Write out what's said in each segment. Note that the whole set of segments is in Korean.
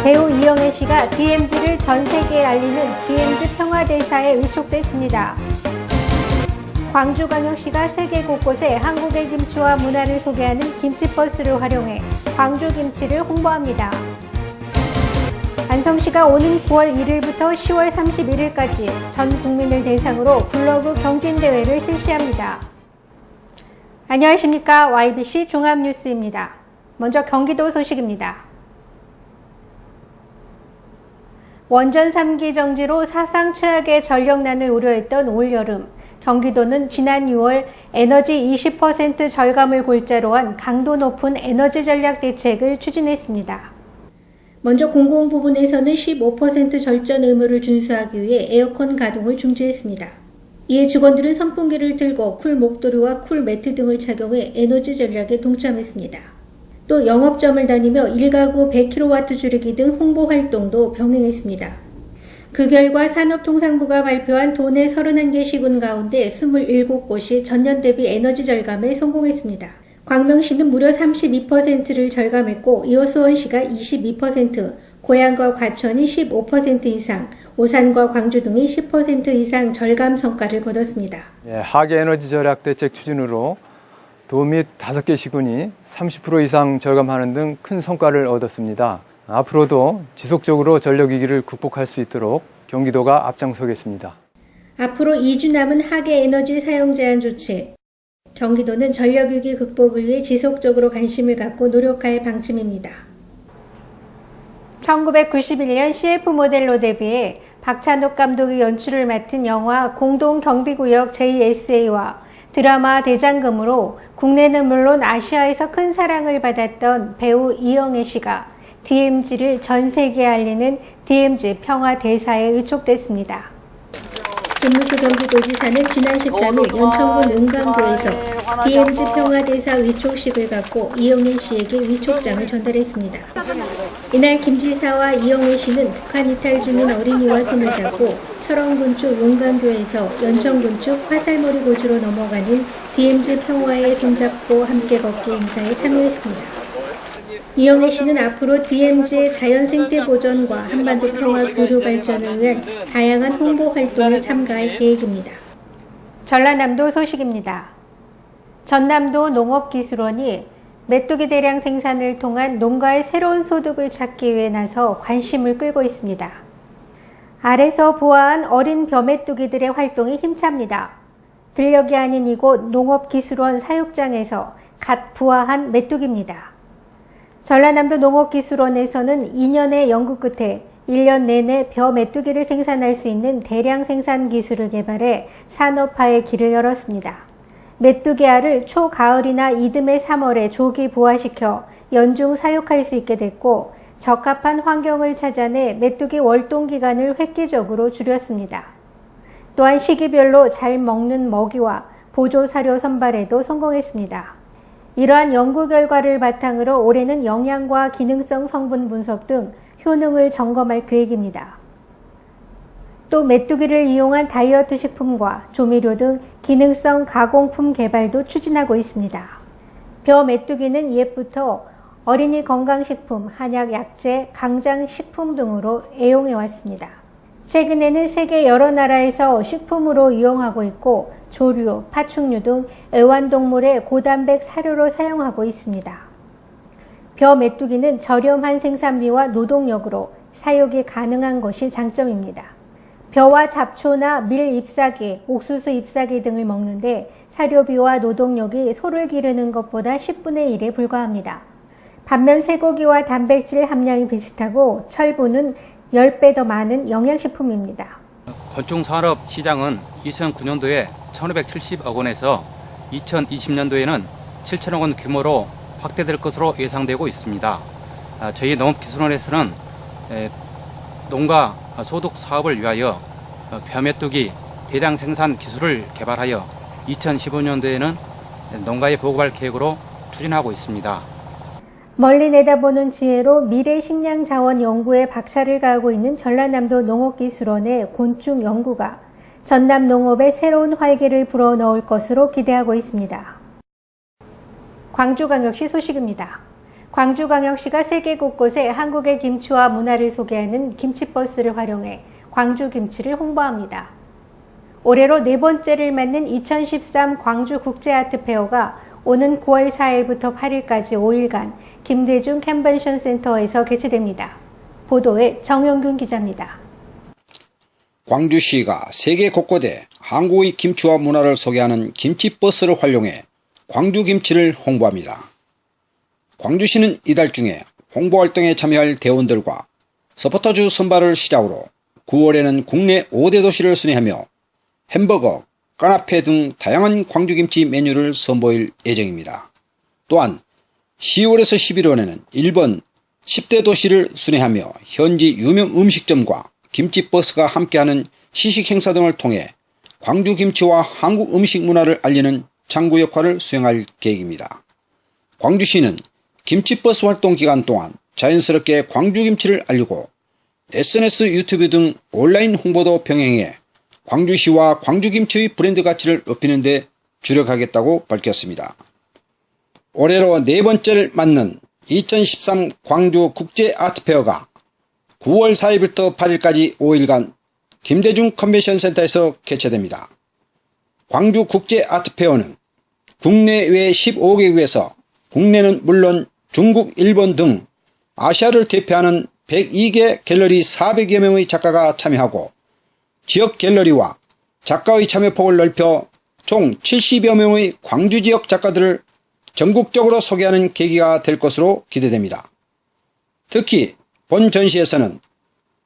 배우 이영애 씨가 DMZ를 전 세계에 알리는 DMZ 평화대사에 위촉됐습니다. 광주광역시가 세계 곳곳에 한국의 김치와 문화를 소개하는 김치버스를 활용해 광주 김치를 홍보합니다. 안성시가 오는 9월 1일부터 10월 31일까지 전 국민을 대상으로 블로그 경진대회를 실시합니다. 안녕하십니까. YBC 종합뉴스입니다. 먼저 경기도 소식입니다. 원전 3기 정지로 사상 최악의 전력난을 우려했던 올여름, 경기도는 지난 6월 에너지 20% 절감을 골자로 한 강도 높은 에너지 전략 대책을 추진했습니다. 먼저 공공 부분에서는 15% 절전 의무를 준수하기 위해 에어컨 가동을 중지했습니다. 이에 직원들은 선풍기를 틀고 쿨 목도리와 쿨 매트 등을 착용해 에너지 전략에 동참했습니다. 또 영업점을 다니며 1가구 100kW 줄이기 등 홍보 활동도 병행했습니다. 그 결과 산업통상부가 발표한 도내 31개 시군 가운데 27곳이 전년 대비 에너지 절감에 성공했습니다. 광명시는 무려 32%를 절감했고 이어 수원시가 22%, 고양과 과천이 15% 이상, 오산과 광주 등이 10% 이상 절감 성과를 거뒀습니다. 하계 에너지 절약 대책 추진으로 도 및 5개 시군이 30% 이상 절감하는 등 큰 성과를 얻었습니다. 앞으로도 지속적으로 전력위기를 극복할 수 있도록 경기도가 앞장서겠습니다. 앞으로 2주 남은 하계 에너지 사용 제한 조치, 경기도는 전력위기 극복을 위해 지속적으로 관심을 갖고 노력할 방침입니다. 1991년 CF 모델로 데뷔해 박찬욱 감독이 연출을 맡은 영화 공동경비구역 JSA와 드라마 대장금으로 국내는 물론 아시아에서 큰 사랑을 받았던 배우 이영애 씨가 DMZ를 전 세계에 알리는 DMZ 평화대사에 위촉됐습니다. 김무수 경기도지사는 지난 13일 연천군 은강교에서 DMZ 평화대사 위촉식을 갖고 이영애 씨에게 위촉장을 전달했습니다. 이날 김 지사와 이영애 씨는 북한 이탈 중인 어린이와 손을 잡고 철원군축 용강교에서 연천군축 화살머리 고지로 넘어가는 DMZ 평화에 손잡고 함께 걷기 행사에 참여했습니다. 이영애 씨는 앞으로 DMZ의 자연 생태 보전과 한반도 평화 교류 발전을 위한 다양한 홍보 활동에 참가할 계획입니다. 전라남도 소식입니다. 전남도 농업기술원이 메뚜기 대량 생산을 통한 농가의 새로운 소득을 찾기 위해 나서 관심을 끌고 있습니다. 알에서 부화한 어린 벼메뚜기들의 활동이 힘찹니다. 들녘이 아닌 이곳 농업기술원 사육장에서 갓 부화한 메뚜기입니다. 전라남도 농업기술원에서는 2년의 연구 끝에 1년 내내 벼 메뚜기를 생산할 수 있는 대량 생산 기술을 개발해 산업화의 길을 열었습니다. 메뚜기 알을 초가을이나 이듬해 3월에 조기 부화시켜 연중 사육할 수 있게 됐고 적합한 환경을 찾아내 메뚜기 월동 기간을 획기적으로 줄였습니다. 또한 시기별로 잘 먹는 먹이와 보조 사료 선발에도 성공했습니다. 이러한 연구 결과를 바탕으로 올해는 영양과 기능성 성분 분석 등 효능을 점검할 계획입니다. 또 메뚜기를 이용한 다이어트 식품과 조미료 등 기능성 가공품 개발도 추진하고 있습니다. 벼 메뚜기는 옛부터 어린이 건강식품, 한약, 약재, 강장식품 등으로 애용해왔습니다. 최근에는 세계 여러 나라에서 식품으로 이용하고 있고 조류, 파충류 등 애완동물의 고단백 사료로 사용하고 있습니다. 벼 메뚜기는 저렴한 생산비와 노동력으로 사육이 가능한 것이 장점입니다. 벼와 잡초나 밀 잎사귀, 옥수수 잎사귀 등을 먹는데 사료비와 노동력이 소를 기르는 것보다 10분의 1에 불과합니다. 반면 쇠고기와 단백질 함량이 비슷하고 철분은 10배 더 많은 영양식품입니다. 곤충산업 시장은 2009년도에 1,570억 원에서 2020년도에는 7천억 원 규모로 확대될 것으로 예상되고 있습니다. 저희 농업기술원에서는 농가 소득 사업을 위하여 벼메뚜기 대량 생산 기술을 개발하여 2015년도에는 농가에 보급할 계획으로 추진하고 있습니다. 멀리 내다보는 지혜로 미래 식량 자원 연구에 박차를 가하고 있는 전라남도 농업기술원의 곤충 연구가 전남 농업에 새로운 활기를 불어넣을 것으로 기대하고 있습니다. 광주광역시 소식입니다. 광주광역시가 세계 곳곳에 한국의 김치와 문화를 소개하는 김치버스를 활용해 광주 김치를 홍보합니다. 올해로 네 번째를 맞는 2013 광주국제아트페어가 오는 9월 4일부터 8일까지 5일간 김대중 컨벤션 센터에서 개최됩니다. 보도에 정영균 기자입니다. 광주시가 세계 곳곳에 한국의 김치와 문화를 소개하는 김치버스를 활용해 광주김치를 홍보합니다. 광주시는 이달 중에 홍보활동에 참여할 대원들과 서포터즈 선발을 시작으로 9월에는 국내 5대 도시를 순회하며 햄버거, 까나페 등 다양한 광주김치 메뉴를 선보일 예정입니다. 또한 10월에서 11월에는 일본 10대 도시를 순회하며 현지 유명 음식점과 김치버스가 함께하는 시식행사 등을 통해 광주김치와 한국 음식 문화를 알리는 창구 역할을 수행할 계획입니다. 광주시는 김치버스 활동 기간 동안 자연스럽게 광주김치를 알리고 SNS, 유튜브 등 온라인 홍보도 병행해 광주시와 광주김치의 브랜드 가치를 높이는 데 주력하겠다고 밝혔습니다. 올해로 네 번째를 맞는 2013 광주국제아트페어가 9월 4일부터 8일까지 5일간 김대중 컨벤션 센터에서 개최됩니다. 광주국제아트페어는 국내외 15개국에서 국내는 물론 중국, 일본 등 아시아를 대표하는 102개 갤러리 400여 명의 작가가 참여하고 지역 갤러리와 작가의 참여폭을 넓혀 총 70여 명의 광주 지역 작가들을 전국적으로 소개하는 계기가 될 것으로 기대됩니다. 특히 본 전시에서는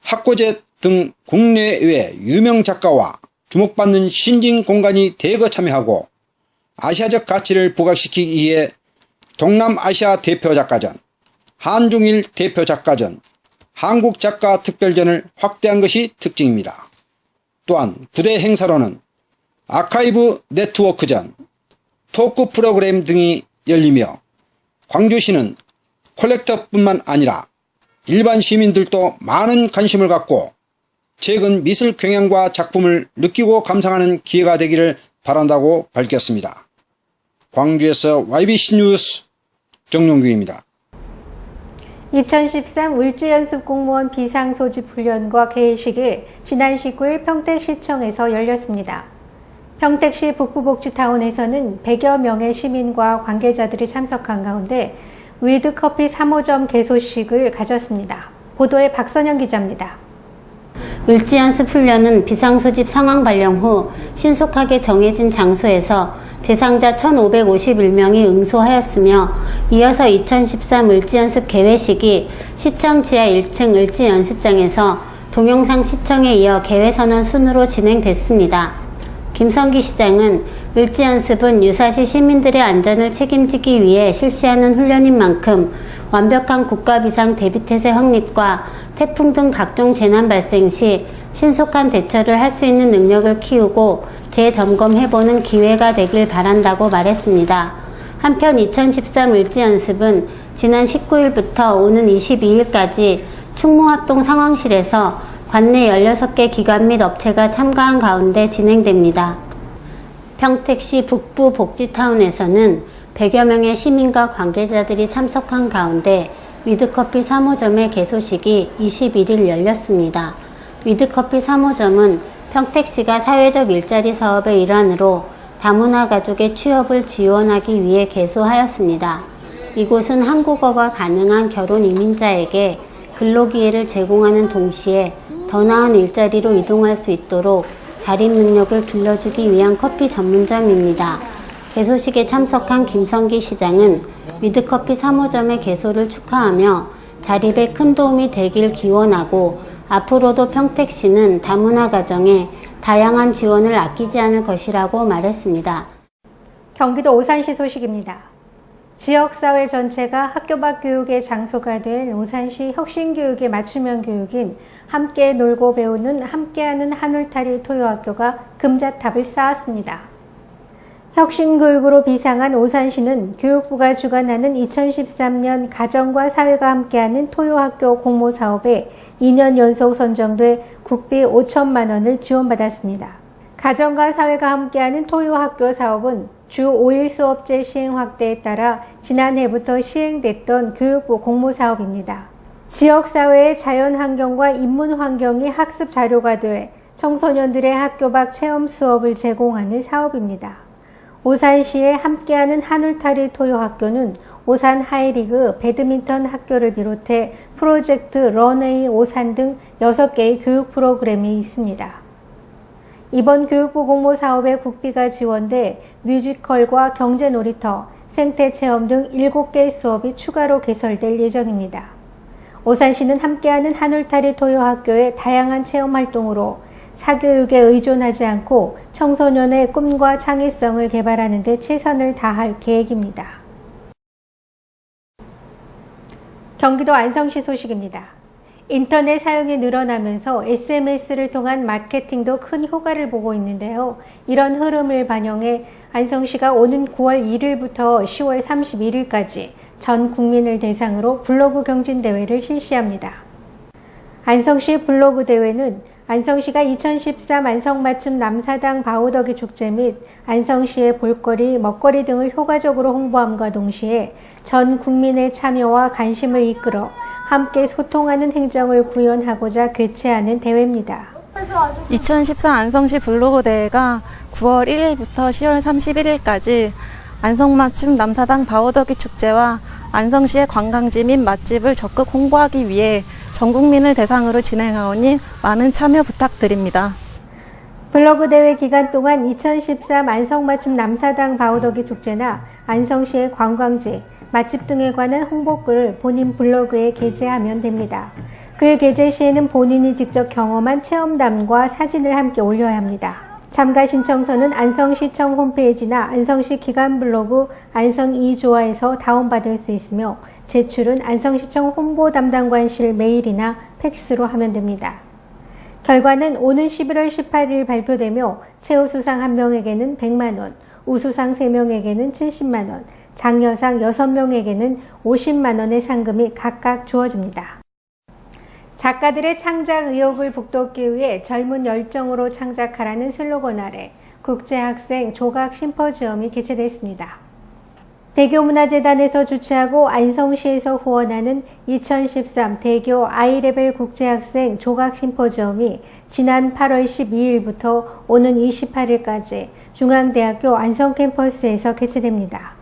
학고제 등 국내외 유명 작가와 주목받는 신진 공간이 대거 참여하고 아시아적 가치를 부각시키기 위해 동남아시아 대표 작가전, 한중일 대표 작가전, 한국 작가 특별전을 확대한 것이 특징입니다. 또한 부대 행사로는 아카이브 네트워크전, 토크 프로그램 등이 열리며 광주시는 콜렉터뿐만 아니라 일반 시민들도 많은 관심을 갖고 최근 미술 경향과 작품을 느끼고 감상하는 기회가 되기를 바란다고 밝혔습니다. 광주에서 YBC 뉴스 정용규입니다. 2013 을지연습공무원 비상소집훈련과 개회식이 지난 19일 평택시청에서 열렸습니다. 평택시 북부복지타운에서는 100여 명의 시민과 관계자들이 참석한 가운데 위드커피 3호점 개소식을 가졌습니다. 보도에 박선영 기자입니다. 을지연습훈련은 비상소집 상황 발령 후 신속하게 정해진 장소에서 대상자 1,551명이 응소하였으며 이어서 2013 을지연습 개회식이 시청 지하 1층 을지연습장에서 동영상 시청에 이어 개회선언 순으로 진행됐습니다. 김성기 시장은 을지연습은 유사시 시민들의 안전을 책임지기 위해 실시하는 훈련인 만큼 완벽한 국가비상 대비태세 확립과 태풍 등 각종 재난 발생 시 신속한 대처를 할 수 있는 능력을 키우고 재점검해보는 기회가 되길 바란다고 말했습니다. 한편 2013 을지연습은 지난 19일부터 오는 22일까지 충무합동 상황실에서 관내 16개 기관 및 업체가 참가한 가운데 진행됩니다. 평택시 북부 복지타운에서는 100여 명의 시민과 관계자들이 참석한 가운데 위드커피 3호점의 개소식이 21일 열렸습니다. 위드커피 3호점은 평택시가 사회적 일자리 사업의 일환으로 다문화 가족의 취업을 지원하기 위해 개소하였습니다. 이곳은 한국어가 가능한 결혼 이민자에게 근로기회를 제공하는 동시에 더 나은 일자리로 이동할 수 있도록 자립 능력을 길러주기 위한 커피 전문점입니다. 개소식에 참석한 김성기 시장은 위드커피 3호점의 개소를 축하하며 자립에 큰 도움이 되길 기원하고 앞으로도 평택시는 다문화 가정에 다양한 지원을 아끼지 않을 것이라고 말했습니다. 경기도 오산시 소식입니다. 지역사회 전체가 학교 밖 교육의 장소가 된 오산시 혁신교육의 맞춤형 교육인 함께 놀고 배우는 함께하는 한울타리 토요학교가 금자탑을 쌓았습니다. 혁신교육으로 비상한 오산시는 교육부가 주관하는 2013년 가정과 사회가 함께하는 토요학교 공모사업에 2년 연속 선정돼 국비 5천만 원을 지원받았습니다. 가정과 사회가 함께하는 토요학교 사업은 주 5일 수업제 시행 확대에 따라 지난해부터 시행됐던 교육부 공모사업입니다. 지역사회의 자연환경과 인문환경이 학습 자료가 돼 청소년들의 학교 밖 체험 수업을 제공하는 사업입니다. 오산시에 함께하는 한울타리 토요학교는 오산 하이리그 배드민턴 학교를 비롯해 프로젝트 런웨이 오산 등 6개의 교육 프로그램이 있습니다. 이번 교육부 공모사업에 국비가 지원돼 뮤지컬과 경제놀이터, 생태체험 등 7개의 수업이 추가로 개설될 예정입니다. 오산시는 함께하는 한울타리 토요학교의 다양한 체험활동으로 사교육에 의존하지 않고 청소년의 꿈과 창의성을 개발하는 데 최선을 다할 계획입니다. 경기도 안성시 소식입니다. 인터넷 사용이 늘어나면서 SNS를 통한 마케팅도 큰 효과를 보고 있는데요. 이런 흐름을 반영해 안성시가 오는 9월 1일부터 10월 31일까지 전 국민을 대상으로 블로그 경진대회를 실시합니다. 안성시 블로그 대회는 안성시가 2013 안성맞춤 남사당 바우더기 축제 및 안성시의 볼거리, 먹거리 등을 효과적으로 홍보함과 동시에 전 국민의 참여와 관심을 이끌어 함께 소통하는 행정을 구현하고자 개최하는 대회입니다. 2014 안성시 블로그 대회가 9월 1일부터 10월 31일까지 안성맞춤 남사당 바우더기 축제와 안성시의 관광지 및 맛집을 적극 홍보하기 위해 전 국민을 대상으로 진행하오니 많은 참여 부탁드립니다. 블로그 대회 기간 동안 2013 안성맞춤 남사당 바우더기 축제나 안성시의 관광지, 맛집 등에 관한 홍보글을 본인 블로그에 게재하면 됩니다. 글 게재 시에는 본인이 직접 경험한 체험담과 사진을 함께 올려야 합니다. 참가 신청서는 안성시청 홈페이지나 안성시 기관 블로그 안성2조화에서 다운받을 수 있으며 제출은 안성시청 홍보 담당관실 메일이나 팩스로 하면 됩니다. 결과는 오는 11월 18일 발표되며 최우수상 1명에게는 100만원, 우수상 3명에게는 70만원, 장려상 6명에게는 50만원의 상금이 각각 주어집니다. 작가들의 창작 의욕을 북돋기 위해 젊은 열정으로 창작하라는 슬로건 아래 국제학생 조각 심포지엄이 개최됐습니다. 대교문화재단에서 주최하고 안성시에서 후원하는 2013 대교 아이레벨 국제학생 조각 심포지엄이 지난 8월 12일부터 오는 28일까지 중앙대학교 안성캠퍼스에서 개최됩니다.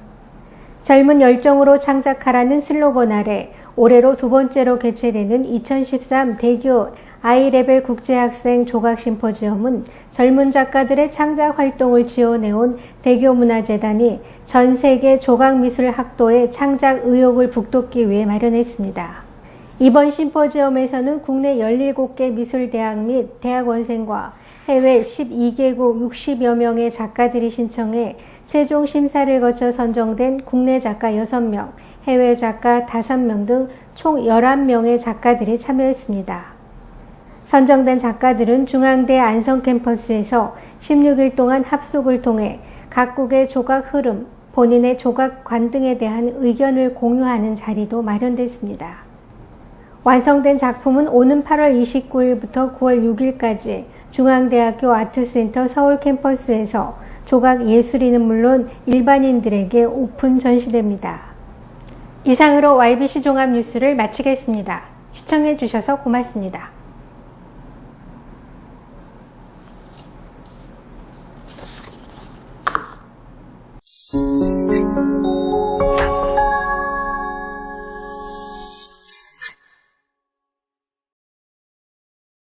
젊은 열정으로 창작하라는 슬로건 아래 올해로 2번째로 개최되는 2013 대교 아이레벨 국제학생 조각 심포지엄은 젊은 작가들의 창작 활동을 지원해온 대교문화재단이 전 세계 조각미술 학도의 창작 의욕을 북돋기 위해 마련했습니다. 이번 심포지엄에서는 국내 17개 미술대학 및 대학원생과 해외 12개국 60여 명의 작가들이 신청해 최종 심사를 거쳐 선정된 국내 작가 6명, 해외 작가 5명 등 총 11명의 작가들이 참여했습니다. 선정된 작가들은 중앙대 안성캠퍼스에서 16일 동안 합숙을 통해 각국의 조각 흐름, 본인의 조각관 등에 대한 의견을 공유하는 자리도 마련됐습니다. 완성된 작품은 오는 8월 29일부터 9월 6일까지 중앙대학교 아트센터 서울 캠퍼스에서 조각 예술인은 물론 일반인들에게 오픈 전시됩니다. 이상으로 YBC 종합뉴스를 마치겠습니다. 시청해 주셔서 고맙습니다.